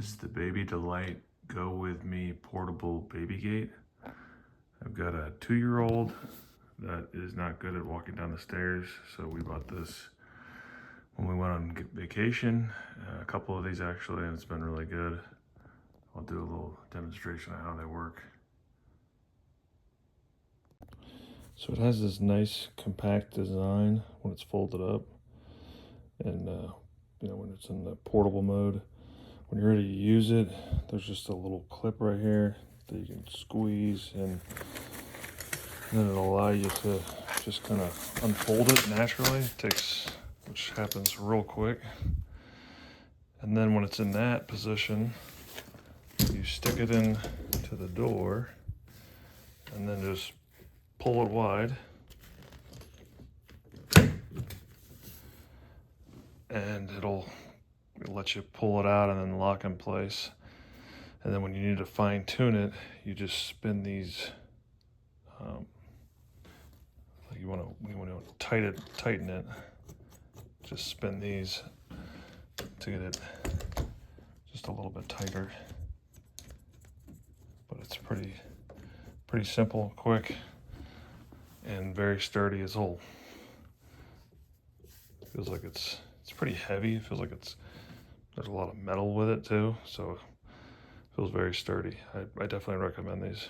is the Baby Delight Go With Me Portable Baby Gate. I've got a 2-year-old that is not good at walking down the stairs, so we bought this when we went on vacation. A couple of these actually, and it's been really good. I'll do a little demonstration of how they work. So it has this nice compact design when it's folded up, and you know, when it's in the portable mode. When you're ready to use it, there's just a little clip right here that you can squeeze, and then it'll allow you to just kind of unfold it naturally. It takes, which happens real quick. And then when it's in that position, you stick it in to the door and then just pull it wide. And it'll let you pull it out and then lock in place. And then when you need to fine tune it, you just spin these. Like you want to tighten it. Just spin these to get it just a little bit tighter. But it's pretty simple, quick, and very sturdy as whole. Feels like it's pretty heavy. It feels like there's a lot of metal with it too, so it feels very sturdy. I definitely recommend these.